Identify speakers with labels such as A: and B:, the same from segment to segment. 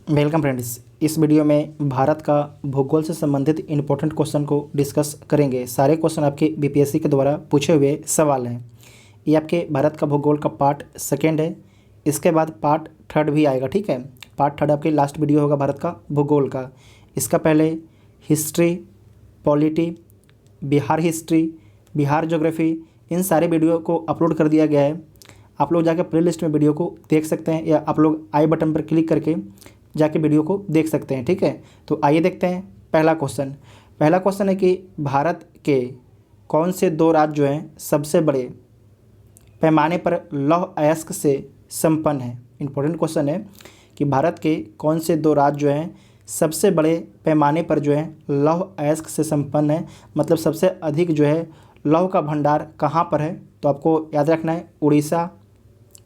A: Welcome friends. इस video में भारत का भूगोल से संबंधित इम्पोर्टेंट क्वेश्चन को डिस्कस करेंगे। सारे क्वेश्चन आपके बीपीएससी के द्वारा पूछे हुए सवाल हैं। ये आपके भारत का भूगोल का पार्ट सेकेंड है। इसके बाद पार्ट थर्ड भी आएगा, ठीक है। पार्ट थर्ड आपकी लास्ट वीडियो होगा भारत का भूगोल का। इसका पहले history, polity, Bihar history, Bihar geography, इन सारे वीडियो को अपलोड कर दिया गया है। आप लोग जाकर प्लेलिस्ट में वीडियो को देख सकते हैं या आप लोग आई बटन पर क्लिक करके जाके वीडियो को देख सकते हैं, ठीक है। तो आइए देखते हैं पहला क्वेश्चन है कि भारत के कौन से दो राज्य जो हैं सबसे बड़े पैमाने पर लौह अयस्क से संपन्न है। इंपॉर्टेंट क्वेश्चन है कि भारत के कौन से दो राज्य जो हैं सबसे बड़े पैमाने पर जो है लौह अयस्क से संपन्न है, मतलब सबसे अधिक जो है लौह का भंडार कहाँ पर है। तो आपको याद रखना है उड़ीसा,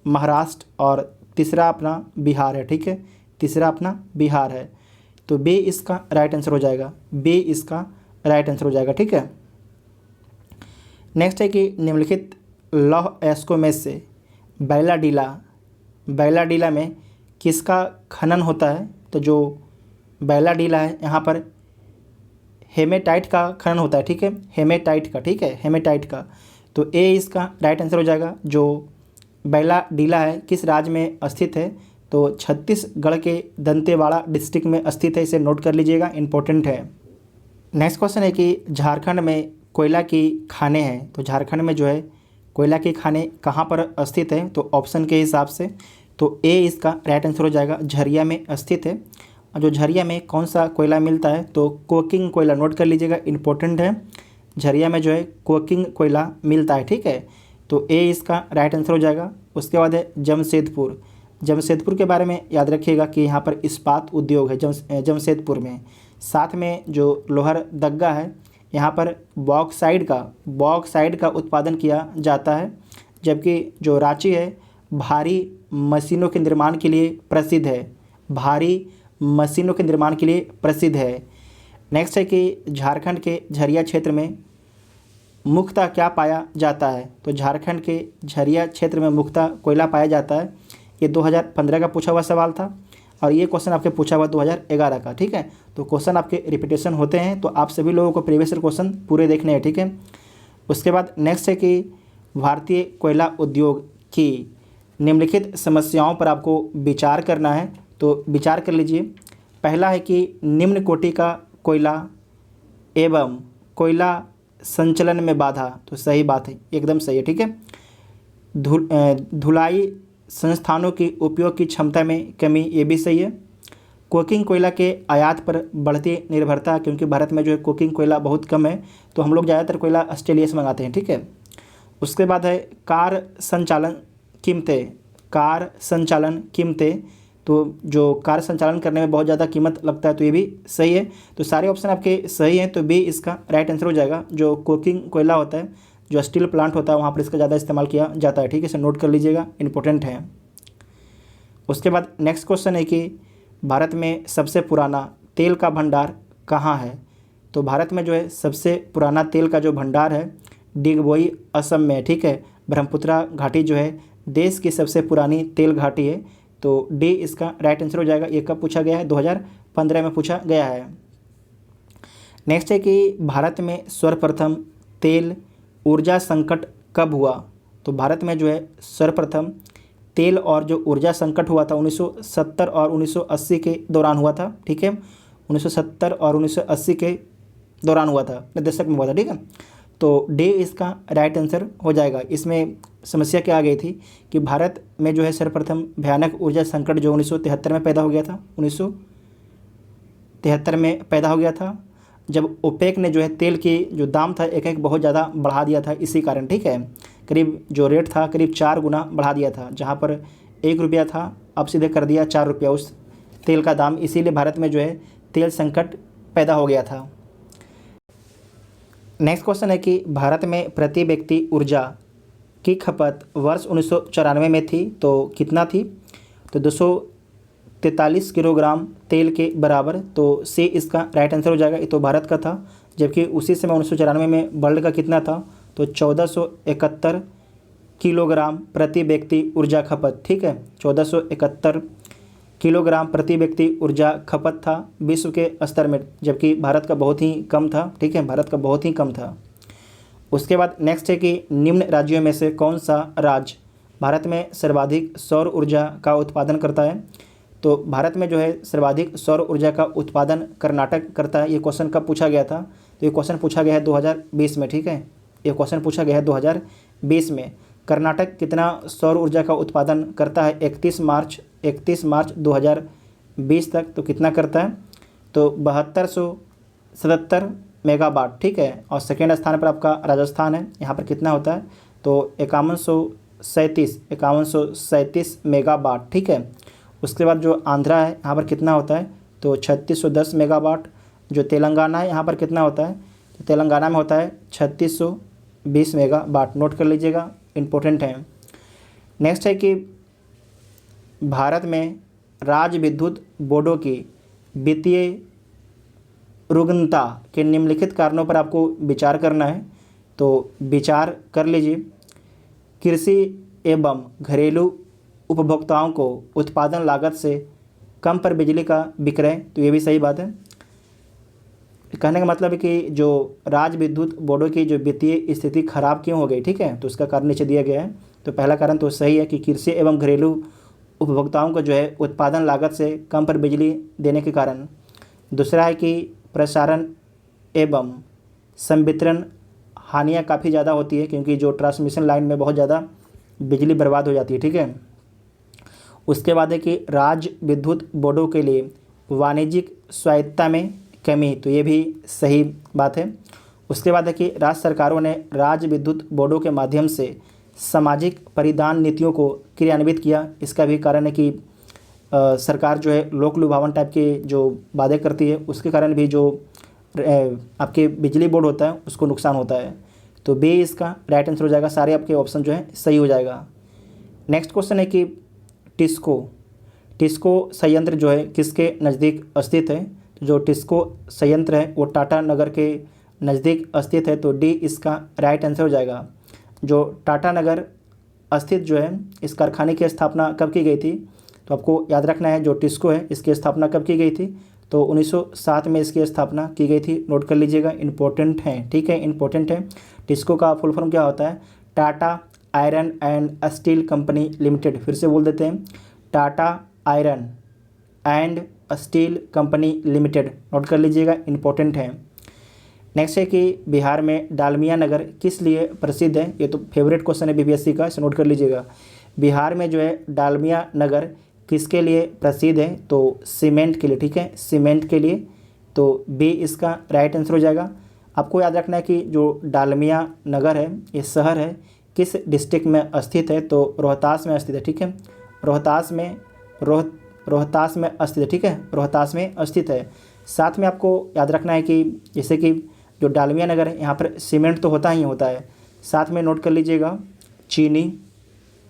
A: महाराष्ट्र और तीसरा अपना बिहार है, ठीक है। तीसरा अपना बिहार है। तो बी इसका राइट आंसर हो जाएगा, बी इसका राइट आंसर हो जाएगा, ठीक है। नेक्स्ट है कि निम्नलिखित लौह अयस्कों में से बैलाडीला में किसका खनन होता है। तो जो बैलाडीला है यहाँ पर हेमेटाइट का खनन होता है, ठीक है। हेमेटाइट का, ठीक है, हेमेटाइट का। तो ए इसका राइट आंसर हो जाएगा। जो बैलाडीला है किस राज्य में स्थित है, तो छत्तीसगढ़ के दंतेवाड़ा डिस्ट्रिक्ट में स्थित है। इसे नोट कर लीजिएगा, इंपॉर्टेंट है। नेक्स्ट क्वेश्चन है कि झारखंड में कोयला की खानें हैं। तो झारखंड में जो है कोयला की खानें कहाँ पर स्थित है, तो ऑप्शन के हिसाब से तो ए इसका राइट आंसर हो जाएगा, झरिया में स्थित है। और जो झरिया में कौन सा कोयला मिलता है, तो कोकिंग कोयला, नोट कर लीजिएगा, इंपॉर्टेंट है। झरिया में जो है कोकिंग कोयला मिलता है, ठीक है। तो ए इसका राइट आंसर हो जाएगा। उसके बाद है जमशेदपुर के बारे में याद रखिएगा कि यहाँ पर इस्पात उद्योग है जमशेदपुर में। साथ में जो लोहरदग्गा है यहाँ पर बॉक्साइड का उत्पादन किया जाता है। जबकि जो रांची है भारी मशीनों के निर्माण के लिए प्रसिद्ध है, नेक्स्ट है कि झारखंड के झरिया क्षेत्र में मुख्यतः क्या पाया जाता है। तो झारखंड के झरिया क्षेत्र में मुख्यतः कोयला पाया जाता है। ये 2015 का पूछा हुआ सवाल था और ये क्वेश्चन आपके पूछा हुआ 2011 का, ठीक है। तो क्वेश्चन आपके रिपीटेशन होते हैं, तो आप सभी लोगों को प्रीवियस ईयर क्वेश्चन पूरे देखने हैं, ठीक है। उसके बाद नेक्स्ट है कि भारतीय कोयला उद्योग की निम्नलिखित समस्याओं पर आपको विचार करना है। तो विचार कर लीजिए। पहला है कि निम्न कोटि का कोयला एवं कोयला संचलन में बाधा। तो सही बात है, एकदम सही है, ठीक है। धुलाई संस्थानों की उपयोग की क्षमता में कमी, ये भी सही है। कोकिंग कोयला के आयात पर बढ़ती निर्भरता, क्योंकि भारत में जो है कोकिंग कोयला बहुत कम है, तो हम लोग ज़्यादातर कोयला ऑस्ट्रेलिया से मंगाते हैं, ठीक है। उसके बाद है कार संचालन कीमतें। तो जो कार संचालन करने में बहुत ज़्यादा कीमत लगता है, तो ये भी सही है। तो सारे ऑप्शन आपके सही हैं, तो बी इसका राइट आंसर हो जाएगा। जो कोकिंग कोयला होता है, जो स्टील प्लांट होता है, वहाँ पर इसका ज़्यादा इस्तेमाल किया जाता है, ठीक है। इसे नोट कर लीजिएगा, इंपॉर्टेंट है। उसके बाद नेक्स्ट क्वेश्चन है कि भारत में सबसे पुराना तेल का भंडार कहाँ है। तो भारत में जो है सबसे पुराना तेल का जो भंडार है डिगबोई असम में, ठीक है। ब्रह्मपुत्रा घाटी जो है देश की सबसे पुरानी तेल घाटी है। तो डी इसका राइट आंसर हो जाएगा। ये कब पूछा गया है, 2015 में पूछा गया है। नेक्स्ट है कि भारत में सर्वप्रथम तेल ऊर्जा संकट कब हुआ। तो भारत में जो है सर्वप्रथम तेल और जो ऊर्जा संकट हुआ था 1970 और 1980 के दौरान हुआ था, ठीक है। 1970 और 1980 के दौरान हुआ था, दशक में हुआ था, ठीक है। तो डी इसका राइट आंसर हो जाएगा। इसमें समस्या क्या आ गई थी कि भारत में जो है सर्वप्रथम भयानक ऊर्जा संकट जो 1973 में पैदा हो गया था, 1973 में पैदा हो गया था, जब ओपेक ने जो है तेल की जो दाम था एक बहुत ज़्यादा बढ़ा दिया था, इसी कारण, ठीक है। करीब जो रेट था करीब 4 गुना बढ़ा दिया था। जहाँ पर 1 रुपया था अब सीधे कर दिया 4 रुपया उस तेल का दाम, इसीलिए भारत में जो है तेल संकट पैदा हो गया था। नेक्स्ट क्वेश्चन है कि भारत में प्रति व्यक्ति ऊर्जा की खपत वर्ष 1994 में थी, तो कितना थी, तो 243 किलोग्राम तेल के बराबर। तो सी इसका राइट आंसर हो जाएगा। ये तो भारत का था, जबकि उसी समय 1994 में वर्ल्ड का कितना था, तो 1471 किलोग्राम प्रति व्यक्ति ऊर्जा खपत, ठीक है। 1471 किलोग्राम प्रति व्यक्ति ऊर्जा खपत था विश्व के स्तर में, जबकि भारत का बहुत ही कम था। ठीक है, भारत का बहुत ही कम था। उसके बाद नेक्स्ट है कि निम्न राज्यों में से कौन सा राज्य भारत में सर्वाधिक सौर ऊर्जा का उत्पादन करता है। तो भारत में जो है सर्वाधिक सौर ऊर्जा का उत्पादन कर्नाटक करता है। ये क्वेश्चन कब पूछा गया था, तो ये क्वेश्चन पूछा गया है 2020 में। ठीक है, ये क्वेश्चन पूछा गया है 2020 में। कर्नाटक कितना सौर ऊर्जा का उत्पादन करता है 31 मार्च 2020 तक, तो कितना करता है, तो 7277 मेगावाट। ठीक है, और सेकेंड स्थान पर आपका राजस्थान है, यहाँ पर कितना होता है, तो 5137 मेगावाट। ठीक है, उसके बाद जो आंध्रा है यहाँ पर कितना होता है, तो 3610 मेगावाट। जो तेलंगाना है यहाँ पर कितना होता है, तो तेलंगाना में होता है 3620 मेगावाट। नोट कर लीजिएगा, इम्पोर्टेंट है। नेक्स्ट है कि भारत में राज्य विद्युत बोर्डों की वित्तीय रुग्णता के निम्नलिखित कारणों पर आपको विचार करना है, तो विचार कर लीजिए। कृषि एवं घरेलू उपभोक्ताओं को उत्पादन लागत से कम पर बिजली का विक्रय, तो ये भी सही बात है। कहने का मतलब है कि जो राज्य विद्युत बोर्डों की जो वित्तीय स्थिति खराब क्यों हो गई। ठीक है, तो उसका कारण नीचे दिया गया है। तो पहला कारण तो सही है कि कृषि एवं घरेलू उपभोक्ताओं को जो है उत्पादन लागत से कम पर बिजली देने के कारण। दूसरा है कि प्रसारण एवं संवितरण हानियाँ काफ़ी ज़्यादा होती है, क्योंकि जो ट्रांसमिशन लाइन में बहुत ज़्यादा बिजली बर्बाद हो जाती है। ठीक है, उसके बाद है कि राज्य विद्युत बोर्डों के लिए वाणिज्यिक स्वायत्तता में कमी, तो ये भी सही बात है। उसके बाद है कि राज्य सरकारों ने राज्य विद्युत बोर्डों के माध्यम से सामाजिक परिधान नीतियों को क्रियान्वित किया। इसका भी कारण है कि सरकार जो है लोक लुभावन टाइप के जो वादे करती है, उसके कारण भी जो आपके बिजली बोर्ड होता है उसको नुकसान होता है। तो बी इसका राइट आंसर हो जाएगा। सारे आपके ऑप्शन जो है सही हो जाएगा। नेक्स्ट क्वेश्चन है कि टिस्को संयंत्र जो है किसके नज़दीक स्थित है। जो टिस्को संयंत्र है वो टाटा नगर के नज़दीक स्थित है, तो डी इसका राइट आंसर हो जाएगा। जो टाटा नगर स्थित जो है इस कारखाने की स्थापना कब की गई थी, तो आपको याद रखना है जो टिस्को है इसकी स्थापना कब की गई थी, तो 1907 में इसकी स्थापना की गई थी। नोट कर लीजिएगा, इंपॉर्टेंट है। ठीक है, इंपॉर्टेंट है। टिस्को का फुल फॉर्म क्या होता है, Tata iron and steel company limited. फिर से बोल देते हैं, Tata iron and steel company limited. Note कर लीजिएगा, इंपॉर्टेंट है। नेक्स्ट है कि बिहार में डालमिया नगर किस लिए प्रसिद्ध है। ये तो फेवरेट क्वेश्चन है बीपीएससी का, इसे नोट कर लीजिएगा। बिहार में जो है डालमिया नगर किसके लिए प्रसिद्ध है, तो सीमेंट के लिए। ठीक है, सीमेंट के लिए, तो बी इसका राइट आंसर हो जाएगा। आपको याद रखना है कि जो डालमिया नगर है ये शहर है किस डिस्ट्रिक्ट में स्थित है, तो रोहतास में स्थित है। ठीक है, रोहतास में स्थित है। ठीक है, रोहतास में स्थित है। साथ में आपको याद रखना है कि जैसे कि जो डालमिया नगर है यहाँ पर सीमेंट तो होता ही होता है, साथ में नोट कर लीजिएगा चीनी,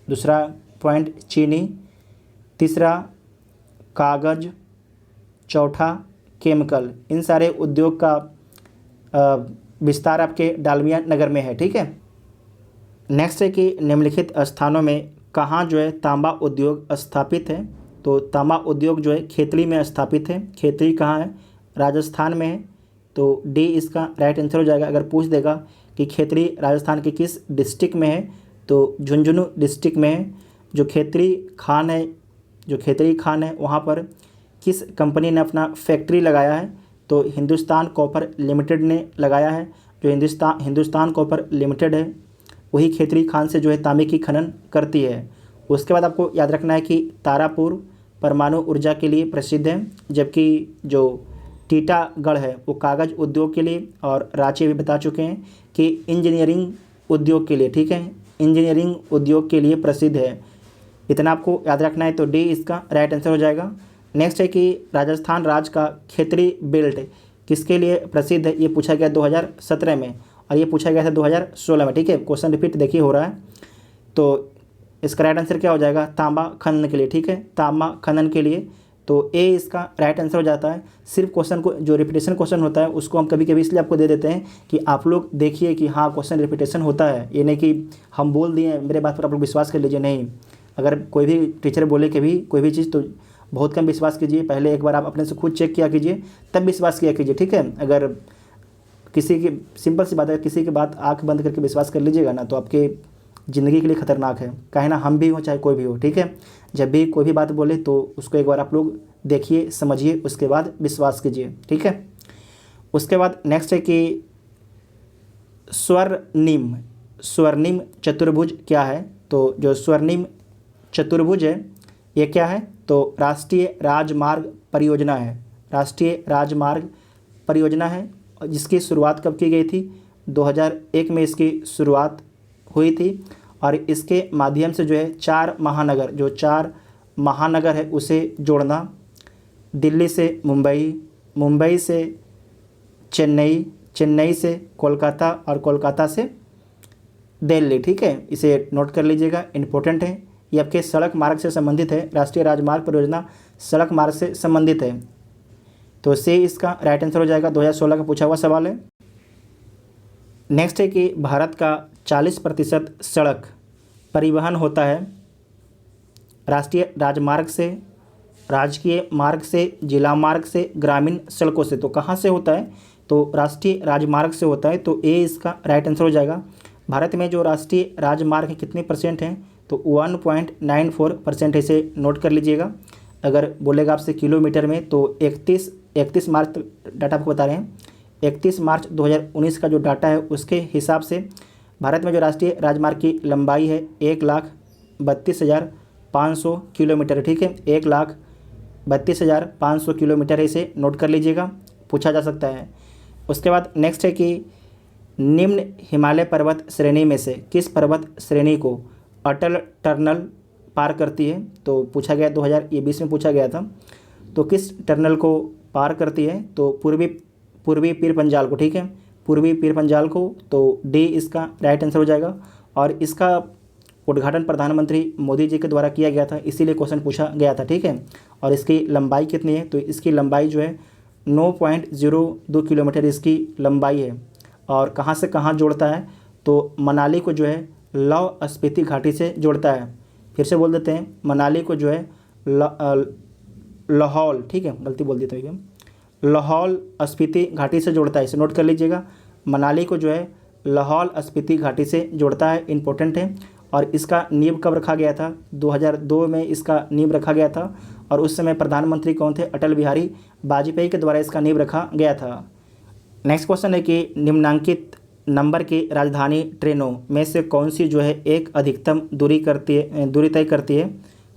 A: दूसरा पॉइंट चीनी, तीसरा कागज़, चौथा केमिकल। इन सारे उद्योग का विस्तार आपके डालमिया नगर में है। ठीक है, नेक्स्ट है कि निम्नलिखित स्थानों में कहाँ जो है तांबा उद्योग स्थापित है, तो तांबा उद्योग जो है खेतड़ी में स्थापित है। खेतड़ी कहाँ है, राजस्थान में है, तो डी इसका राइट आंसर हो जाएगा। अगर पूछ देगा कि खेतड़ी राजस्थान के किस डिस्ट्रिक्ट में है, तो झुंझुनू डिस्ट्रिक्ट में है। जो खेतड़ी खान है वहाँ पर किस कंपनी ने अपना फैक्ट्री लगाया है, तो हिंदुस्तान कॉपर लिमिटेड ने लगाया है। जो हिंदुस्तान कॉपर लिमिटेड है वही खेतड़ी खान से जो है तांबे की खनन करती है। उसके बाद आपको याद रखना है कि तारापुर परमाणु ऊर्जा के लिए प्रसिद्ध है, जबकि जो टीटागढ़ है वो कागज़ उद्योग के लिए, और रांची भी बता चुके हैं कि इंजीनियरिंग उद्योग के लिए। ठीक है, इंजीनियरिंग उद्योग के लिए प्रसिद्ध है। इतना आपको याद रखना है, तो डी इसका राइट आंसर हो जाएगा। नेक्स्ट है कि राजस्थान राज्य का खेतड़ी बेल्ट किसके लिए प्रसिद्ध है। ये पूछा गया 2017 में और ये पूछा गया था 2016 में। ठीक है, क्वेश्चन रिपीट देखिए हो रहा है, तो इसका राइट आंसर क्या हो जाएगा, तांबा खनन के लिए। ठीक है, तांबा खनन के लिए, तो ए इसका राइट आंसर हो जाता है। सिर्फ क्वेश्चन को जो रिपीटेशन क्वेश्चन होता है उसको हम कभी कभी इसलिए आपको दे देते हैं कि आप लोग देखिए कि हाँ क्वेश्चन रिपीटेशन होता है, ये नहीं कि हम बोल दिए मेरे बात पर आप लोग विश्वास कर लीजिए। नहीं, अगर कोई भी टीचर बोले कि भी कोई भी चीज़, तो बहुत कम विश्वास कीजिए, पहले एक बार आप अपने से खुद चेक किया कीजिए, तब विश्वास किया कीजिए, ठीक है। अगर किसी की, सिंपल सी बात है, किसी की बात आंख बंद करके विश्वास कर लीजिएगा ना तो आपके ज़िंदगी के लिए खतरनाक है। कहे ना हम भी हों चाहे कोई भी हो, ठीक है। जब भी कोई भी बात बोले तो उसको एक बार आप लोग देखिए, समझिए, उसके बाद विश्वास कीजिए, ठीक है। उसके बाद नेक्स्ट है कि स्वर्णिम, स्वर्णिम चतुर्भुज क्या है? तो जो स्वर्णिम चतुर्भुज है ये क्या है? तो राष्ट्रीय राजमार्ग परियोजना है, राष्ट्रीय राजमार्ग परियोजना है, जिसकी शुरुआत कब की गई थी? 2001 में इसकी शुरुआत हुई थी और इसके माध्यम से जो है 4 महानगर, जो 4 महानगर है उसे जोड़ना, दिल्ली से मुंबई, मुंबई से चेन्नई, चेन्नई से कोलकाता और कोलकाता से दिल्ली, ठीक है। इसे नोट कर लीजिएगा, इम्पोर्टेंट है। ये आपके सड़क मार्ग से संबंधित है, राष्ट्रीय राजमार्ग परियोजना सड़क मार्ग से संबंधित है। तो से इसका राइट आंसर हो जाएगा, 2016 का पूछा हुआ सवाल है। नेक्स्ट है कि भारत का 40% सड़क परिवहन होता है राष्ट्रीय राजमार्ग से, राजकीय मार्ग से, जिला मार्ग से, ग्रामीण सड़कों से। तो कहाँ से होता है? तो राष्ट्रीय राजमार्ग से होता है। तो ए इसका राइट आंसर हो जाएगा। भारत में जो राष्ट्रीय राजमार्ग कितने परसेंट हैं? तो 1.94% इसे नोट कर लीजिएगा। अगर बोलेगा आपसे किलोमीटर में तो 31 मार्च डाटा आपको बता रहे हैं, 31 मार्च 2019 का जो डाटा है उसके हिसाब से भारत में जो राष्ट्रीय राजमार्ग की लंबाई है 1,32,500 किलोमीटर, ठीक है। 1,32,500 किलोमीटर है, इसे नोट कर लीजिएगा, पूछा जा सकता है। उसके बाद नेक्स्ट है कि निम्न हिमालय पर्वत श्रेणी में से किस पर्वत श्रेणी को अटल टनल पार करती है? तो पूछा गया 2020 में पूछा गया था। तो किस टनल को पार करती है? तो पूर्वी पीर पंजाल को, ठीक है, पूर्वी पीर पंजाल को। तो डी इसका राइट आंसर हो जाएगा। और इसका उद्घाटन प्रधानमंत्री मोदी जी के द्वारा किया गया था, इसीलिए क्वेश्चन पूछा गया था, ठीक है। और इसकी लंबाई कितनी है? तो इसकी लंबाई जो है 9.02 किलोमीटर इसकी लंबाई है। और कहाँ से कहाँ जोड़ता है? तो मनाली को जो है लाहौल स्पीति घाटी से जोड़ता है। फिर से बोल देते हैं, मनाली को जो है लाहौल, ठीक है, गलती बोल दी तो लाहौल स्पीति घाटी से जोड़ता है, इसे नोट कर लीजिएगा। मनाली को जो है लाहौल स्पीति घाटी से जोड़ता है, इम्पोर्टेंट है। और इसका नींव कब रखा गया था? 2002 में इसका नींव रखा गया था। और उस समय प्रधानमंत्री कौन थे? अटल बिहारी वाजपेयी के द्वारा इसका नींव रखा गया था। नेक्स्ट क्वेश्चन है कि निम्नांकित नंबर की राजधानी ट्रेनों में से कौन सी जो है एक अधिकतम दूरी तय करती है?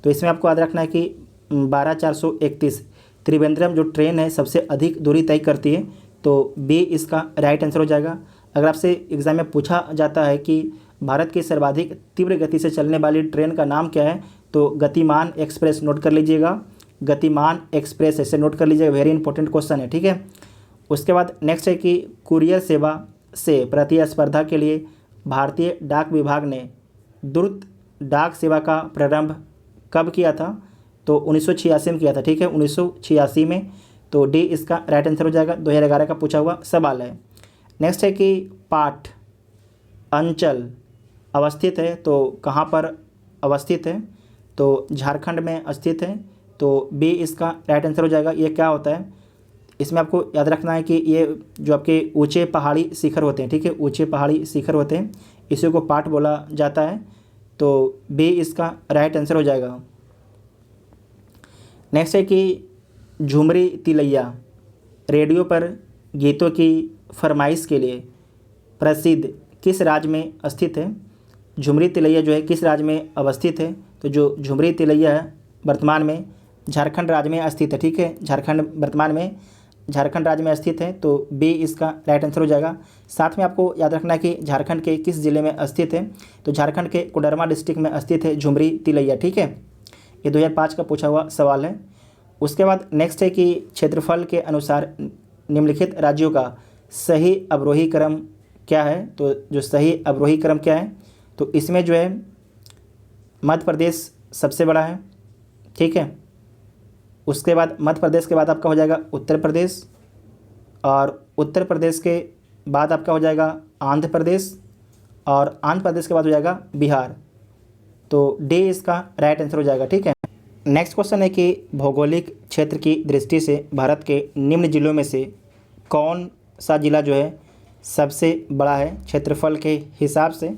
A: तो इसमें आपको याद रखना है कि 12431 त्रिवेंद्रम जो ट्रेन है सबसे अधिक दूरी तय करती है। तो बी इसका राइट आंसर हो जाएगा। अगर आपसे एग्जाम में पूछा जाता है कि भारत की सर्वाधिक तीव्र गति से चलने वाली ट्रेन का नाम क्या है? तो गतिमान एक्सप्रेस, नोट कर लीजिएगा, गतिमान एक्सप्रेस, ऐसे नोट कर लीजिएगा, वेरी इंपॉर्टेंट क्वेश्चन है, ठीक है। उसके बाद नेक्स्ट है कि कुरियर सेवा से प्रतिस्पर्धा के लिए भारतीय डाक विभाग ने द्रुत डाक सेवा का प्रारंभ कब किया था? तो 1986 में किया था, ठीक है, 1986 में। तो डी इसका राइट आंसर हो जाएगा, 2011 का पूछा हुआ सवाल है। नेक्स्ट है कि पाठ अंचल अवस्थित है, तो कहाँ पर अवस्थित है? तो झारखंड में स्थित है। तो बी इसका राइट आंसर हो जाएगा। ये क्या होता है? इसमें आपको याद रखना है कि ये जो आपके ऊंचे पहाड़ी शिखर होते हैं, ठीक है, ऊंचे पहाड़ी शिखर होते हैं, इसी को पाठ बोला जाता है। तो बी इसका राइट आंसर हो जाएगा। नेक्स्ट है कि झुमरी तिलैया रेडियो पर गीतों की फरमाइश के लिए प्रसिद्ध किस राज्य में स्थित है? झुमरी तिलैया जो है किस राज्य में अवस्थित है? तो जो झुमरी तिलैया है वर्तमान में झारखंड राज्य में स्थित है, ठीक है, झारखंड वर्तमान में झारखंड राज्य में स्थित है। तो बी इसका राइट आंसर हो जाएगा। साथ में आपको याद रखना है कि झारखंड के किस जिले में स्थित है? तो झारखंड के कोडरमा डिस्ट्रिक्ट में स्थित है झुमरी तिलैया, ठीक है। ये 2005 का पूछा हुआ सवाल है। उसके बाद नेक्स्ट है कि क्षेत्रफल के अनुसार निम्नलिखित राज्यों का सही अवरोही क्रम क्या है? तो जो सही अवरोही क्रम क्या है? तो इसमें जो है मध्य प्रदेश सबसे बड़ा है, ठीक है। उसके बाद मध्य प्रदेश के बाद आपका हो जाएगा उत्तर प्रदेश, और उत्तर प्रदेश के बाद आपका हो जाएगा आंध्र प्रदेश, और आंध्र प्रदेश के बाद हो जाएगा बिहार। तो डी इसका राइट आंसर हो जाएगा, ठीक है। नेक्स्ट क्वेश्चन है कि भौगोलिक क्षेत्र की दृष्टि से भारत के निम्न जिलों में से कौन सा जिला जो है सबसे बड़ा है क्षेत्रफल के हिसाब से।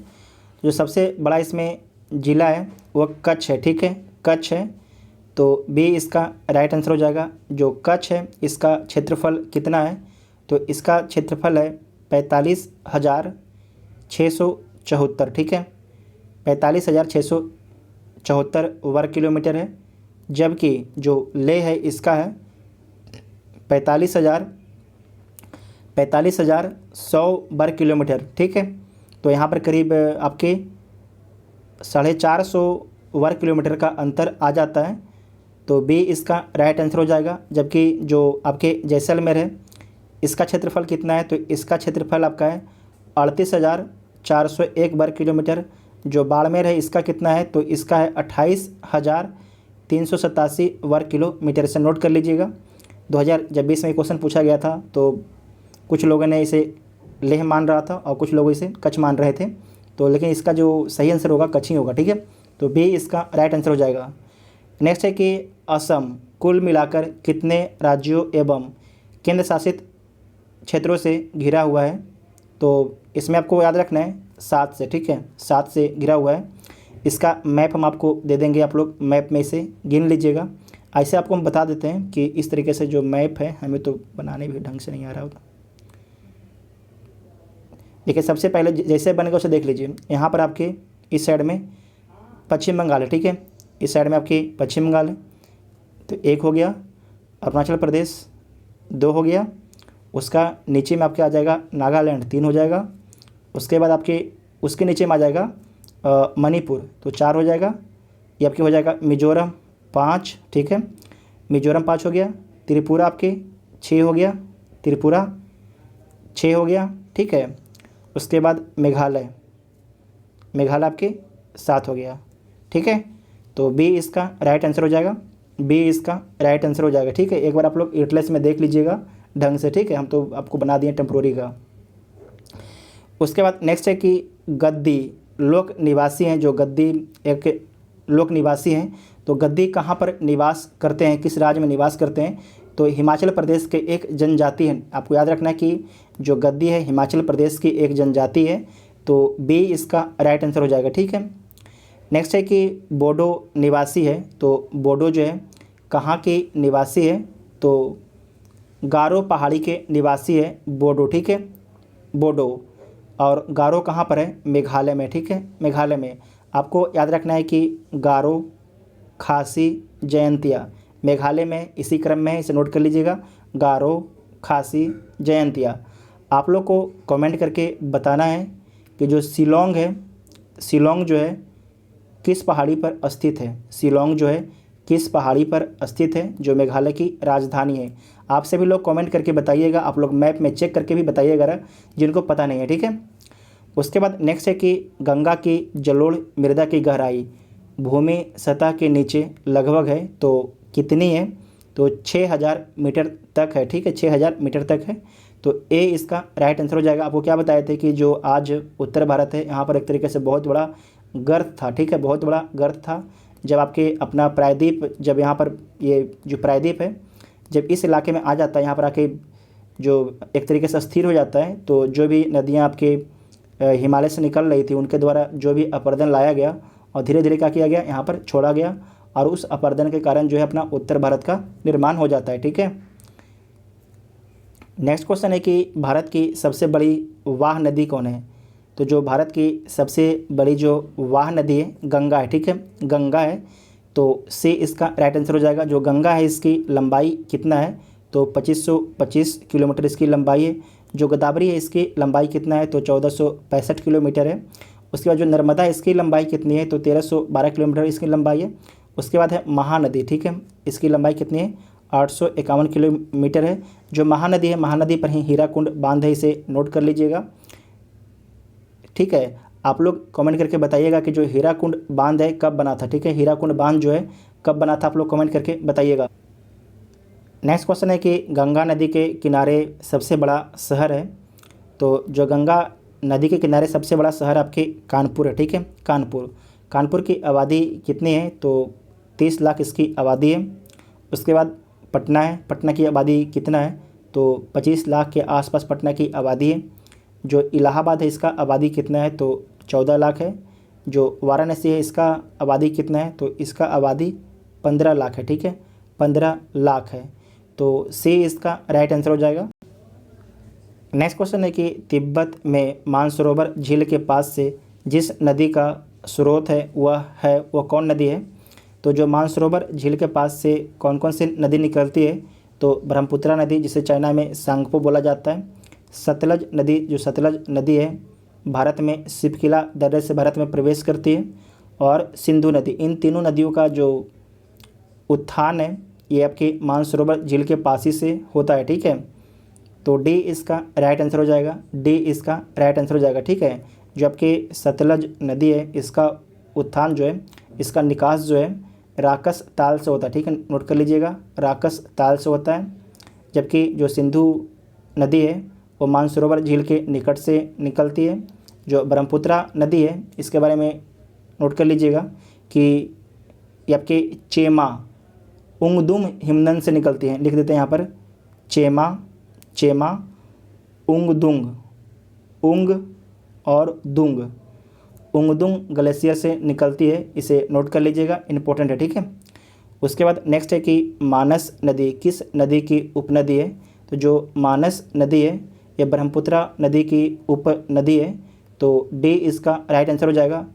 A: जो सबसे बड़ा इसमें ज़िला है वह कच्छ है, ठीक है, कच्छ है। तो बी इसका राइट आंसर हो जाएगा। जो कच्छ है इसका क्षेत्रफल कितना है, तो इसका क्षेत्रफल है 45,674, ठीक है, 45,674 वर्ग किलोमीटर है। जबकि जो लेह है इसका है 45,100 वर्ग किलोमीटर, ठीक है। तो यहाँ पर करीब आपके 450 वर्ग किलोमीटर का अंतर आ जाता है। तो बी इसका राइट आंसर हो जाएगा। जबकि जो आपके जैसलमेर है इसका क्षेत्रफल कितना है, तो इसका क्षेत्रफल आपका है 38,401 वर्ग किलोमीटर। जो बाड़मेर है इसका कितना है, तो इसका है 28,387 वर्ग किलोमीटर। से नोट कर लीजिएगा। 2020 में क्वेश्चन पूछा गया था, तो कुछ लोगों ने इसे लेह मान रहा था और कुछ लोग इसे कच्छ मान रहे थे। तो लेकिन इसका जो सही आंसर होगा कच्छ ही होगा, ठीक है। तो बी इसका राइट आंसर हो जाएगा। नेक्स्ट है कि असम कुल मिलाकर कितने राज्यों एवं केंद्र शासित क्षेत्रों से घिरा हुआ है। तो इसमें आपको याद रखना है 7 से, ठीक है, 7 से घिरा हुआ है। इसका मैप हम आपको दे देंगे, आप लोग मैप में इसे गिन लीजिएगा। ऐसे आपको हम बता देते हैं कि इस तरीके से जो मैप है, हमें तो बनाने भी ढंग से नहीं आ रहा होगा। देखिए सबसे पहले जैसे बनेगा उसे देख लीजिए। यहाँ पर आपके इस साइड में पश्चिम बंगाल है, ठीक है, इस साइड में आपकी पश्चिम बंगाल है। तो 1 हो गया, अरुणाचल प्रदेश 2 हो गया, उसका नीचे में आपके आ जाएगा नागालैंड 3 हो जाएगा। उसके बाद आपके उसके नीचे में आ जाएगा मणिपुर, तो 4 हो जाएगा। ये आपके हो जाएगा मिजोरम 5, ठीक है, मिजोरम 5 हो गया। त्रिपुरा आपके 6 हो गया, त्रिपुरा 6 हो गया, ठीक है। उसके बाद मेघालय, मेघालय आपके 7 हो गया, ठीक है। तो बी इसका राइट आंसर हो जाएगा, बी इसका राइट आंसर हो जाएगा, ठीक है। एक बार आप लोग एटलस में देख लीजिएगा ढंग से, ठीक है, हम तो आपको बना दिए टेम्प्रोरी का। उसके बाद नेक्स्ट है कि गद्दी लोक निवासी हैं। जो गद्दी एक लोक निवासी हैं, तो गद्दी कहाँ पर निवास करते हैं, किस राज्य में निवास करते हैं, तो हिमाचल प्रदेश के एक जनजाति है। आपको याद रखना है कि जो गद्दी है हिमाचल प्रदेश की एक जनजाति है। तो बी इसका राइट आंसर हो जाएगा, ठीक है। नेक्स्ट है कि बोडो निवासी है। तो बोडो जो है कहाँ के निवासी है, तो गारो पहाड़ी के निवासी है बोडो, ठीक है, बोडो। और गारो कहाँ पर है, मेघालय में, ठीक है, मेघालय में। आपको याद रखना है कि गारो, खासी, जयंतिया मेघालय में इसी क्रम में है, इसे नोट कर लीजिएगा। गारो, खासी, जयंतिया। आप लोग को कमेंट करके बताना है कि जो शिलोंग है, शिलोंग जो है किस पहाड़ी पर स्थित है, शिलोंग जो है किस पहाड़ी पर स्थित है, जो मेघालय की राजधानी है। आप सभी लोग कमेंट करके बताइएगा। आप लोग मैप में चेक करके भी बताइएगा जिनको पता नहीं है, ठीक है। उसके बाद नेक्स्ट है कि गंगा की जलोढ़ मृदा की गहराई भूमि सतह के नीचे लगभग है, तो कितनी है, तो 6,000 मीटर तक है, ठीक है, 6,000 मीटर तक है। तो ए इसका राइट आंसर हो जाएगा। आपको क्या बताए थे कि जो आज उत्तर भारत है यहाँ पर एक तरीके से बहुत बड़ा गर्त था, ठीक है, बहुत बड़ा गर्त था। जब आपके अपना प्रायद्वीप, जब यहाँ पर ये जो प्रायद्वीप है जब इस इलाके में आ जाता है, यहाँ पर आके जो एक तरीके से स्थिर हो जाता है, तो जो भी नदियाँ आपके हिमालय से निकल रही थी उनके द्वारा जो भी अपरदन लाया गया और धीरे धीरे क्या किया गया, यहाँ पर छोड़ा गया, और उस अपरदन के कारण जो है अपना उत्तर भारत का निर्माण हो जाता है, ठीक है। नेक्स्ट क्वेश्चन है कि भारत की सबसे बड़ी वाह नदी कौन है। तो जो भारत की सबसे बड़ी जो वाह नदी है गंगा है, ठीक है, गंगा है। तो सी इसका राइट आंसर हो जाएगा। जो गंगा है इसकी लंबाई कितना है, तो 2525 किलोमीटर इसकी लंबाई है। जो गोदावरी है इसकी लंबाई कितना है, तो 1465 किलोमीटर है। उसके बाद जो नर्मदा है इसकी लंबाई कितनी है, तो 1312 किलोमीटर इसकी लंबाई है। उसके बाद है महानदी, ठीक है, इसकी लंबाई कितनी है, 851 किलोमीटर है। जो महानदी है, महानदी पर ही हीराकुंड बांध है, इसे नोट कर लीजिएगा, ठीक है। आप लोग कमेंट करके बताइएगा कि जो हीराकुंड बांध है कब बना था, ठीक है, हीराकुंड बांध जो है कब बना था, आप लोग कमेंट करके बताइएगा। नेक्स्ट क्वेश्चन है कि गंगा नदी के किनारे सबसे बड़ा शहर है। तो जो गंगा नदी के किनारे सबसे बड़ा शहर आपके कानपुर है, ठीक है, कानपुर। कानपुर की आबादी कितनी है, तो 30 लाख इसकी आबादी है। उसके बाद पटना है, पटना की आबादी कितना है, तो 25 लाख के आसपास पटना की आबादी है। जो इलाहाबाद है इसका आबादी कितना है, तो 14 लाख है। जो वाराणसी है इसका आबादी कितना है, तो इसका आबादी 15 लाख है, ठीक है, 15 लाख है। तो सी इसका राइट आंसर हो जाएगा। नेक्स्ट क्वेश्चन है कि तिब्बत में मानसरोवर झील के पास से जिस नदी का स्रोत है वह कौन नदी है। तो जो मानसरोवर झील के पास से कौन कौन सी नदी निकलती है, तो ब्रह्मपुत्रा नदी जिसे चाइना में सांगपो बोला जाता है, सतलज नदी जो सतलज नदी है भारत में शिपकिला दर्रे से भारत में प्रवेश करती है, और सिंधु नदी। इन तीनों नदियों का जो उत्थान है ये आपकी मानसरोवर झील के पास ही से होता है, ठीक है। तो डी इसका राइट आंसर हो जाएगा, डी इसका राइट आंसर हो जाएगा, ठीक है। जो आपकी सतलज नदी है इसका उत्थान जो है, इसका निकास जो है राकस ताल से होता है, ठीक है, नोट कर लीजिएगा, राकस ताल से होता है। जबकि जो सिंधु नदी है वो मानसरोवर झील के निकट से निकलती है। जो ब्रह्मपुत्रा नदी है इसके बारे में नोट कर लीजिएगा कि ये आपके चेमा उंगदुम हिमनद से निकलती है, लिख देते हैं यहाँ पर, चेमा उंगदुंग, उंग और दुंग, उंगदुंग ग्लेशियर से निकलती है, इसे नोट कर लीजिएगा, इंपॉर्टेंट है, ठीक है। उसके बाद नेक्स्ट है कि मानस नदी किस नदी की उपनदी है। तो जो मानस नदी है ये ब्रह्मपुत्रा नदी की उपनदी है, तो डी इसका राइट आंसर हो जाएगा।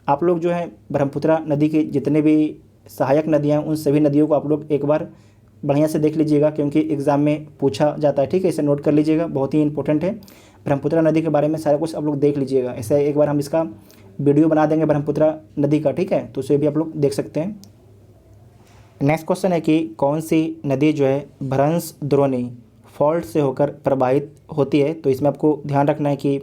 A: आप लोग जो है ब्रह्मपुत्रा नदी के जितने भी सहायक नदियाँ हैं उन सभी नदियों को आप लोग एक बार बढ़िया से देख लीजिएगा, क्योंकि एग्ज़ाम में पूछा जाता है, ठीक है, इसे नोट कर लीजिएगा, बहुत ही इंपॉर्टेंट है। ब्रह्मपुत्रा नदी के बारे में सारा कुछ आप लोग देख लीजिएगा। ऐसे एक बार हम इसका वीडियो बना देंगे ब्रह्मपुत्रा नदी का, ठीक है, तो उसे भी आप लोग देख सकते हैं। नेक्स्ट क्वेश्चन है कि कौन सी नदी जो है भ्रंश द्रोणी फॉल्ट से होकर प्रवाहित होती है। तो इसमें आपको ध्यान रखना है कि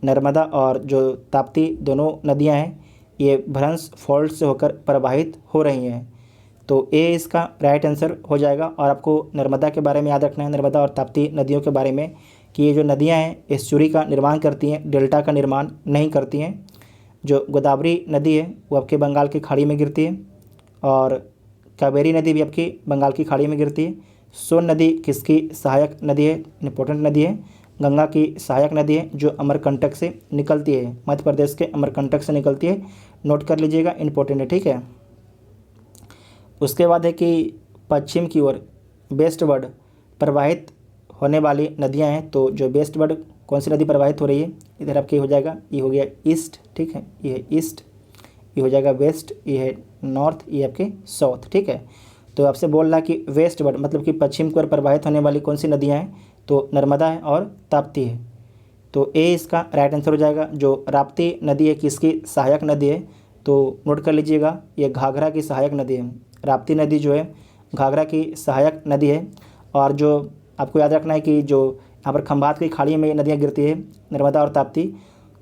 A: नर्मदा और जो ताप्ती दोनों नदियां हैं ये भ्रंश फॉल्ट से होकर प्रवाहित हो रही हैं, तो ए इसका राइट आंसर हो जाएगा। और आपको नर्मदा के बारे में याद रखना है, नर्मदा और ताप्ती नदियों के बारे में, कि ये जो नदियां हैं एस्चुरी का निर्माण करती हैं, डेल्टा का निर्माण नहीं करती हैं। जो गोदावरी नदी है वो आपके बंगाल की खाड़ी में गिरती है, और कावेरी नदी भी आपकी बंगाल की खाड़ी में गिरती है। सोन नदी किसकी सहायक नदी है, इंपॉर्टेंट नदी है, गंगा की सहायक नदी है जो अमरकंटक से निकलती है, मध्य प्रदेश के अमरकंटक से निकलती है, नोट कर लीजिएगा, इंपॉर्टेंट है, ठीक है। उसके बाद है कि पश्चिम की ओर वेस्टवर्ड प्रवाहित होने वाली नदियां हैं। तो जो वेस्टवर्ड कौन सी नदी प्रवाहित हो रही है, इधर आपके हो जाएगा, ये हो गया ईस्ट, ठीक है, ये है ईस्ट, ये हो जाएगा वेस्ट, ये है नॉर्थ, ये आपके साउथ, ठीक है। तो आपसे बोल रहा है कि वेस्टवर्ड मतलब कि पश्चिम की ओर प्रवाहित होने वाली कौन सी नदियाँ हैं, तो नर्मदा है और ताप्ती है, तो ए इसका राइट आंसर हो जाएगा। जो राप्ती नदी है किसकी सहायक नदी है, तो नोट कर लीजिएगा, ये घाघरा की सहायक नदी है। राप्ती नदी जो है घाघरा की सहायक नदी है। और जो आपको याद रखना है कि जो यहाँ पर खंभात की खाड़ी में नदियाँ गिरती है, नर्मदा और ताप्ती,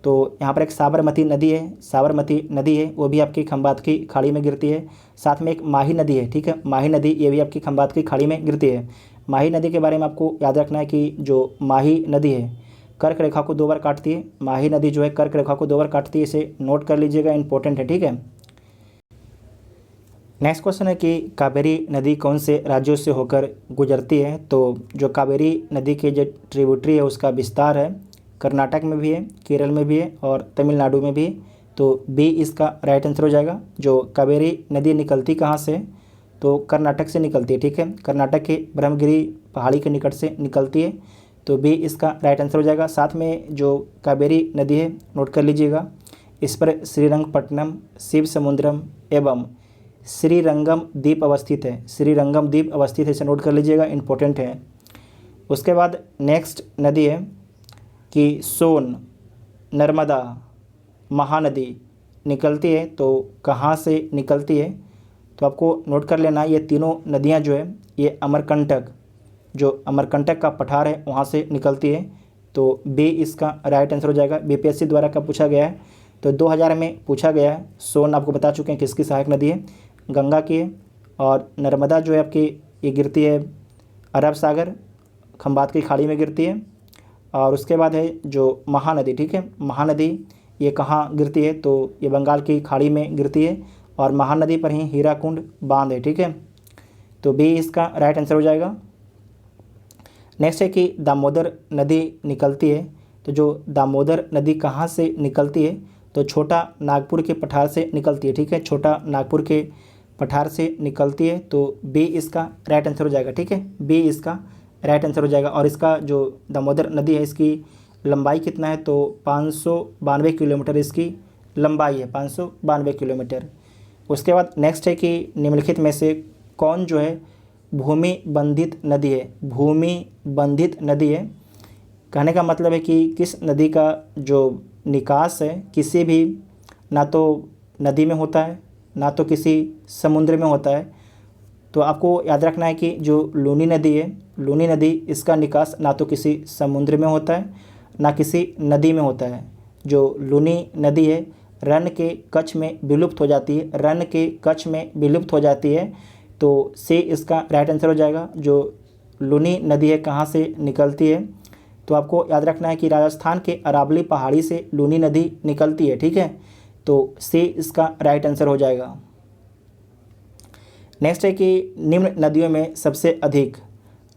A: तो यहाँ पर एक साबरमती नदी है, साबरमती नदी है वो भी आपकी खंभात की खाड़ी में गिरती है। साथ में एक माही नदी है, ठीक है, माही नदी ये भी आपकी खंभात की खाड़ी में गिरती है। माही नदी के बारे में आपको याद रखना है कि जो माही नदी है कर्क रेखा को 2 बार काटती है, माही नदी जो है कर्क रेखा को 2 बार काटती है, इसे नोट कर लीजिएगा, इंपॉर्टेंट है, ठीक है। नेक्स्ट क्वेश्चन है कि कावेरी नदी कौन से राज्यों से होकर गुजरती है। तो जो कावेरी नदी के जो ट्रिब्यूटरी है उसका विस्तार है कर्नाटक में भी है, केरल में भी है और तमिलनाडु में भी है, तो बी इसका राइट आंसर हो जाएगा। जो कावेरी नदी निकलती कहाँ से, तो कर्नाटक से निकलती है, ठीक है, कर्नाटक के ब्रह्मगिरी पहाड़ी के निकट से निकलती है, तो बी इसका राइट आंसर हो जाएगा। साथ में जो कावेरी नदी है नोट कर लीजिएगा, इस पर श्रीरंगपट्टनम, शिव समुद्रम एवं श्रीरंगम द्वीप अवस्थित है, श्रीरंगम द्वीप अवस्थित है, इसे नोट कर लीजिएगा, इंपॉर्टेंट है। उसके बाद नेक्स्ट नदी है कि सोन, नर्मदा, महानदी निकलती है, तो कहाँ से निकलती है, तो आपको नोट कर लेना, ये तीनों नदियाँ जो है ये अमरकंटक, जो अमरकंटक का पठार है वहाँ से निकलती है, तो बी इसका राइट आंसर हो जाएगा। बीपीएससी द्वारा कब पूछा गया है, तो 2000 में पूछा गया है। सोन आपको बता चुके हैं किसकी सहायक नदी है, गंगा की है, और नर्मदा जो है आपकी ये गिरती है अरब सागर खंबात की खाड़ी में गिरती है, और उसके बाद है जो महानदी, ठीक है, महानदी ये कहाँ गिरती है, तो ये बंगाल की खाड़ी में गिरती है, और महानदी पर ही हीराकुंड बांध है, ठीक है। तो बी इसका राइट आंसर हो जाएगा। नेक्स्ट है कि दामोदर नदी निकलती है, तो जो दामोदर नदी कहाँ से निकलती है, तो छोटा नागपुर के पठार से निकलती है, ठीक है। छोटा नागपुर के पठार से निकलती है, तो बी इसका राइट आंसर हो जाएगा, ठीक है। बी इसका राइट आंसर हो जाएगा। और इसका जो दामोदर नदी है इसकी लंबाई कितना है, तो 592 किलोमीटर इसकी लंबाई है, 592 किलोमीटर। उसके बाद नेक्स्ट है कि निम्नलिखित में से कौन जो है भूमि बंधित नदी है। भूमि बंधित नदी है, कहने का मतलब है कि किस नदी का जो निकास है किसी भी ना तो नदी में होता है ना तो किसी समुद्र में होता है। तो आपको याद रखना है कि जो लूनी नदी है, लूनी नदी इसका निकास ना तो किसी समुद्र में होता है ना किसी नदी में होता है। जो लूनी नदी है रन के कच्छ में विलुप्त हो जाती है, रन के कच्छ में विलुप्त हो जाती है, तो से इसका राइट आंसर हो जाएगा। जो लूनी नदी है कहाँ से निकलती है, तो आपको याद रखना है कि राजस्थान के अरावली पहाड़ी से लूनी नदी निकलती है, ठीक है। तो से इसका राइट आंसर हो जाएगा। नेक्स्ट है कि निम्न नदियों में सबसे अधिक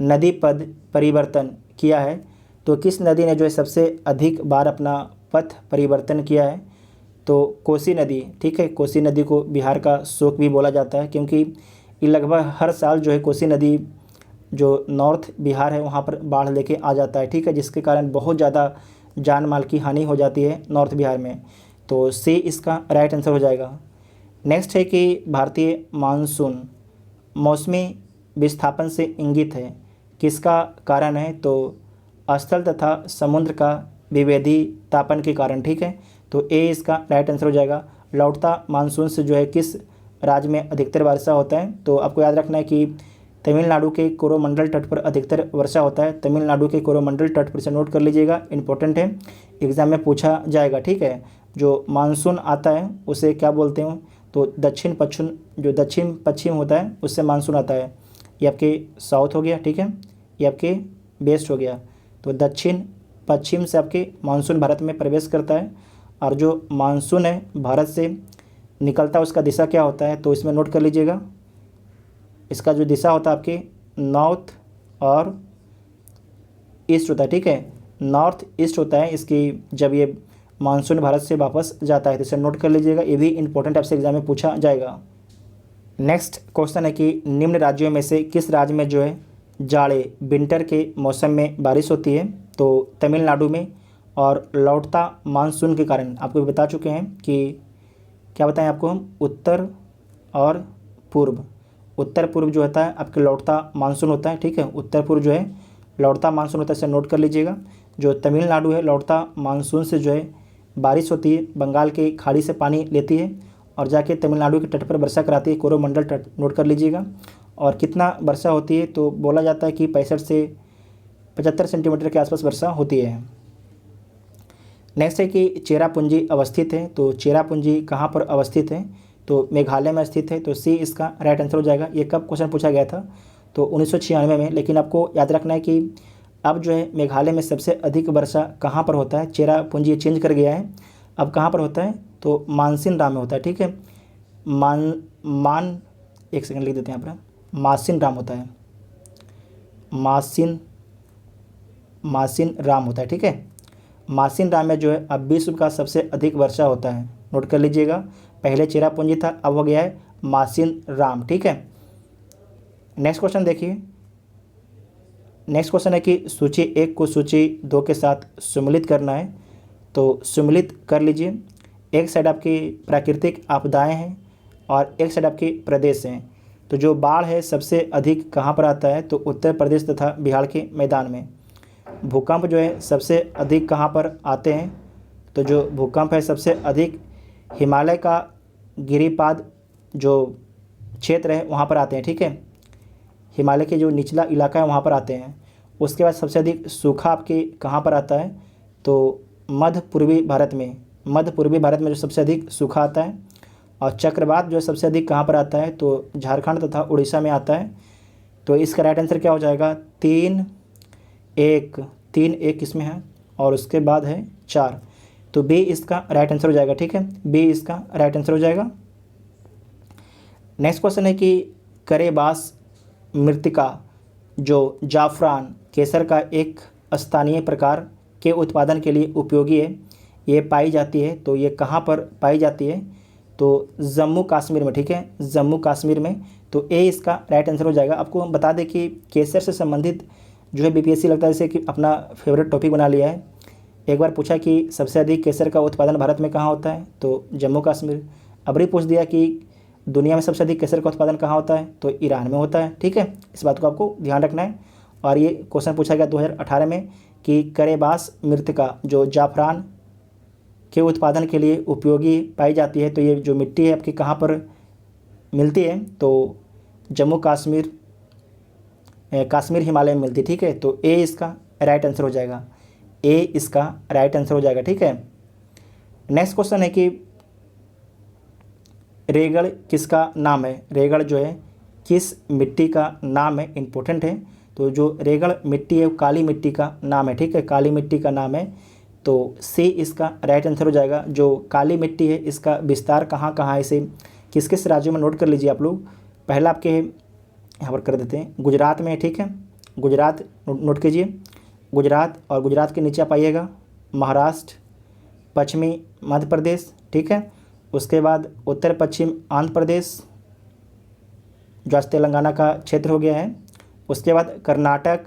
A: नदी पद परिवर्तन किया है, तो किस नदी ने जो है सबसे अधिक बार अपना पथ परिवर्तन किया है, तो कोसी नदी, ठीक है। कोसी नदी को बिहार का शोक भी बोला जाता है, क्योंकि ये लगभग हर साल जो है कोसी नदी जो नॉर्थ बिहार है वहाँ पर बाढ़ लेके आ जाता है, ठीक है, जिसके कारण बहुत ज़्यादा जान माल की हानि हो जाती है नॉर्थ बिहार में। तो सी इसका राइट आंसर हो जाएगा। नेक्स्ट है कि भारतीय मानसून मौसमी विस्थापन से इंगित है, किसका कारण है, तो स्थल तथा समुद्र का विभेदीतापन के कारण, ठीक है। तो ए इसका राइट आंसर हो जाएगा। लौटता मानसून से जो है किस राज्य में अधिकतर वर्षा होता है, तो आपको याद रखना है कि तमिलनाडु के कोरोमंडल तट पर अधिकतर वर्षा होता है। तमिलनाडु के कोरोमंडल तट पर से नोट कर लीजिएगा, इंपॉर्टेंट है, एग्जाम में पूछा जाएगा, ठीक है। जो मानसून आता है उसे क्या बोलते हैं, तो दक्षिण पश्चिम, जो दक्षिण पश्चिम होता है उससे मानसून आता है। ये आपके साउथ हो गया, ठीक है, ये आपके वेस्ट हो गया। तो दक्षिण पश्चिम से आपके मानसून भारत में प्रवेश करता है, और जो मानसून है भारत से निकलता है उसका दिशा क्या होता है, तो इसमें नोट कर लीजिएगा। इसका जो दिशा होता है आपके नॉर्थ और ईस्ट होता है, ठीक है, नॉर्थ ईस्ट होता है इसकी, जब ये मानसून भारत से वापस जाता है, तो इसे नोट कर लीजिएगा, ये भी इंपॉर्टेंट आपसे एग्जाम में पूछा जाएगा। नेक्स्ट क्वेश्चन है कि निम्न राज्यों में से किस राज्य में जो है जाड़े विंटर के मौसम में बारिश होती है, तो तमिलनाडु में। और लौटता मानसून के कारण आपको बता चुके हैं कि क्या बताएं आपको हम, उत्तर और पूर्व। उत्तर पूर्व जो होता है आपके लौटता मानसून होता है, ठीक है, उत्तर पूर्व जो है लौटता मानसून होता है, इसे नोट कर लीजिएगा। जो तमिलनाडु है लौटता मानसून से जो है बारिश होती है, बंगाल के खाड़ी से पानी लेती है और जाके तमिलनाडु के तट पर वर्षा कराती है, कोरोमंडल तट, नोट कर लीजिएगा। और कितना वर्षा होती है, तो बोला जाता है कि 65 से 75 सेंटीमीटर के आसपास वर्षा होती है। नेक्स्ट है कि चेरापूंजी अवस्थित है, तो चेरापूंजी कहाँ पर अवस्थित है, तो मेघालय में स्थित है, तो सी इसका राइट आंसर हो जाएगा। ये कब क्वेश्चन पूछा गया था, तो 1996 में, लेकिन आपको याद रखना है कि अब जो है मेघालय में सबसे अधिक वर्षा कहाँ पर होता है, चेरापूंजी चेंज कर गया है, अब कहाँ पर होता है, तो मानसिन राम में होता है, ठीक है। एक सेकंड लिख देते हैं यहाँ पर, मासिन राम होता है, मासिन राम होता है, ठीक है। मासिन राम में जो है अब विश्व का सबसे अधिक वर्षा होता है, नोट कर लीजिएगा। पहले चेरापूंजी था, अब हो गया है मासिन राम, ठीक है। नेक्स्ट क्वेश्चन देखिए। नेक्स्ट क्वेश्चन है कि सूची 1 को सूची 2 के साथ सम्मिलित करना है, तो सम्मिलित कर लीजिए। एक साइड आपकी प्राकृतिक आपदाएं हैं और एक साइड आपके प्रदेश हैं। तो जो बाढ़ है सबसे अधिक कहाँ पर आता है, तो उत्तर प्रदेश तथा बिहार के मैदान में। भूकंप जो है सबसे अधिक कहाँ पर आते हैं, तो जो भूकंप है सबसे अधिक हिमालय का गिरिपाद जो क्षेत्र है वहाँ पर आते हैं, ठीक है, हिमालय के जो निचला इलाका है वहाँ पर आते हैं। उसके बाद सबसे अधिक सूखा आपके कहाँ पर आता है, तो मध्य पूर्वी भारत में, मध्य पूर्वी भारत में जो सबसे अधिक सूखा आता है। और चक्रवात जो है सबसे अधिक कहाँ पर आता है, तो झारखंड तथा उड़ीसा में आता है। तो इसका राइट आंसर क्या हो जाएगा, 3-1 इसमें है और उसके बाद है 4, तो बी इसका राइट आंसर हो जाएगा, ठीक है, बी इसका राइट आंसर हो जाएगा। नेक्स्ट क्वेश्चन है कि करेबास मृत्तिका जो जाफरान केसर का एक स्थानीय प्रकार के उत्पादन के लिए उपयोगी है, ये पाई जाती है, तो ये कहाँ पर पाई जाती है? तो जम्मू कश्मीर में, ठीक है, जम्मू कश्मीर में। तो ए इसका राइट आंसर हो जाएगा। आपको हम बता दें कि केसर से संबंधित जो है बीपीएससी लगता है जैसे कि अपना फेवरेट टॉपिक बना लिया है। एक बार पूछा कि सबसे अधिक केसर का उत्पादन भारत में कहाँ होता है, तो जम्मू कश्मीर। अब भी पूछ दिया कि दुनिया में सबसे अधिक केसर का उत्पादन कहाँ होता है, तो ईरान में होता है, ठीक है। इस बात को आपको ध्यान रखना है। और ये क्वेश्चन पूछा गया 2018 में कि करेबास मृत्तिका जो जाफरान के उत्पादन के लिए उपयोगी पाई जाती है, तो ये जो मिट्टी है आपकी कहाँ पर मिलती है, तो जम्मू कश्मीर कश्मीर हिमालय में मिलती है, ठीक है। तो ए इसका राइट आंसर हो जाएगा, ए इसका राइट आंसर हो जाएगा, ठीक है। नेक्स्ट क्वेश्चन है कि रेगड़ किसका नाम है? रेगड़ जो है किस मिट्टी का नाम है, इंपॉर्टेंट है। तो जो रेगड़ मिट्टी है वो काली मिट्टी का नाम है, ठीक है, काली मिट्टी का नाम है। तो सी इसका राइट आंसर हो जाएगा। जो काली मिट्टी है इसका विस्तार कहाँ कहाँ है, इसे किस किस राज्यों में नोट कर लीजिए आप लोग। पहला आपके यहाँ पर कर देते हैं, गुजरात में, ठीक है, गुजरात नोट कीजिए, गुजरात। और गुजरात के नीचे आप आइएगा महाराष्ट्र, पश्चिमी मध्य प्रदेश, ठीक है। उसके बाद उत्तर पश्चिम आंध्र प्रदेश जो आज तेलंगाना का क्षेत्र हो गया है। उसके बाद कर्नाटक,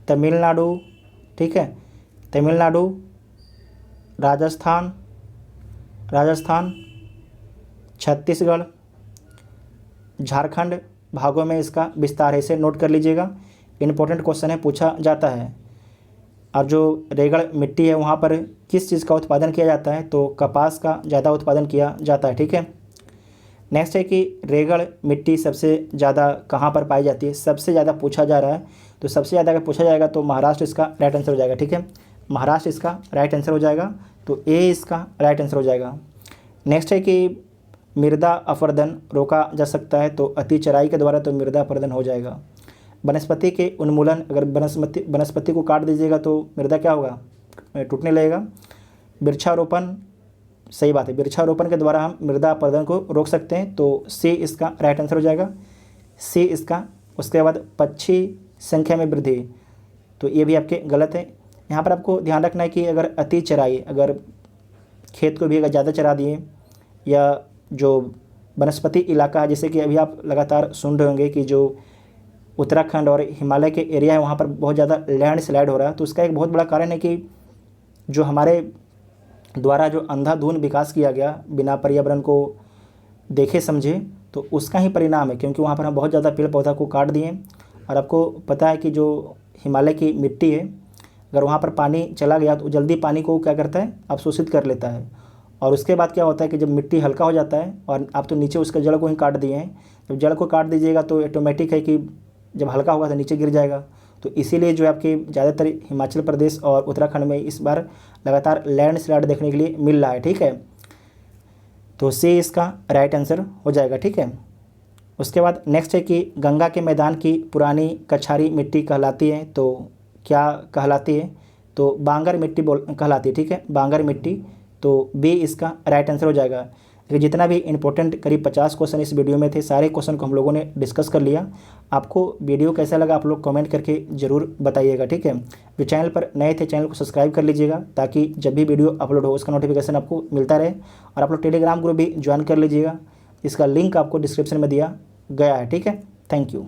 A: तमिलनाडु, ठीक है, तमिलनाडु, राजस्थान, छत्तीसगढ़, झारखंड भागों में इसका विस्तार है, इसे नोट कर लीजिएगा। इम्पोर्टेंट क्वेश्चन है, पूछा जाता है। और जो रेगड़ मिट्टी है वहाँ पर किस चीज़ का उत्पादन किया जाता है, तो कपास का ज़्यादा उत्पादन किया जाता है, ठीक है। नेक्स्ट है कि रेगड़ मिट्टी सबसे ज़्यादा कहाँ पर पाई जाती है, सबसे ज़्यादा पूछा जा रहा है। तो सबसे ज़्यादा अगर पूछा जाएगा तो महाराष्ट्र इसका राइट आंसर हो जाएगा, ठीक है, महाराष्ट्र इसका राइट आंसर हो जाएगा। तो ए इसका राइट आंसर हो जाएगा। नेक्स्ट है कि मृदा अपरदन रोका जा सकता है, तो अति चराई के द्वारा तो मृदा अपरदन हो जाएगा। वनस्पति के उन्मूलन, अगर वनस्पति को काट दीजिएगा तो मृदा क्या होगा, टूटने लगेगा। वृक्षारोपण, सही बात है, वृक्षारोपण के द्वारा हम मृदा अपरदन को रोक सकते हैं। तो सी इसका राइट आंसर हो जाएगा, सी इसका। उसके बाद पक्षी संख्या में वृद्धि, तो ये भी आपके गलत है। यहाँ पर आपको ध्यान रखना है कि अगर अति चराई, अगर खेत को भी अगर ज़्यादा चरा दिए, या जो वनस्पति इलाका है, जैसे कि अभी आप लगातार सुन रहे होंगे कि जो उत्तराखंड और हिमालय के एरिया है वहाँ पर बहुत ज़्यादा लैंडस्लाइड हो रहा है, तो उसका एक बहुत बड़ा कारण है कि जो हमारे द्वारा जो अंधाधुंध विकास किया गया बिना पर्यावरण को देखे समझे, तो उसका ही परिणाम है, क्योंकि वहाँ पर हम बहुत ज़्यादा पेड़ पौधा को काट दिए। और आपको पता है कि जो हिमालय की मिट्टी है, अगर वहाँ पर पानी चला गया तो जल्दी पानी को क्या करता है, अवशोषित कर लेता है। और उसके बाद क्या होता है कि जब मिट्टी हल्का हो जाता है, और आप तो नीचे उसके जड़ को ही काट दिए हैं, जब जड़ को काट दीजिएगा तो ऑटोमेटिक है कि जब हल्का होगा तो नीचे गिर जाएगा। तो इसीलिए जो है आपके ज़्यादातर हिमाचल प्रदेश और उत्तराखंड में इस बार लगातार लैंडस्लाइड देखने के लिए मिल रहा है, ठीक है। तो सी इसका राइट आंसर हो जाएगा, ठीक है। उसके बाद नेक्स्ट है कि गंगा के मैदान की पुरानी कछारी मिट्टी कहलाती है, तो क्या कहलाती है, तो बांगर मिट्टी कहलाती है, ठीक है, बांगर मिट्टी। तो बी इसका राइट आंसर हो जाएगा। देखिए जितना भी इंपॉर्टेंट करीब 50 क्वेश्चन इस वीडियो में थे, सारे क्वेश्चन को हम लोगों ने डिस्कस कर लिया। आपको वीडियो कैसा लगा आप लोग कमेंट करके ज़रूर बताइएगा, ठीक है। जो चैनल पर नए थे चैनल को सब्सक्राइब कर लीजिएगा, ताकि जब भी वीडियो अपलोड हो उसका नोटिफिकेशन आपको मिलता रहे। और आप लोग टेलीग्राम ग्रुप भी ज्वाइन कर लीजिएगा, इसका लिंक आपको डिस्क्रिप्शन में दिया गया है, ठीक है। Thank you.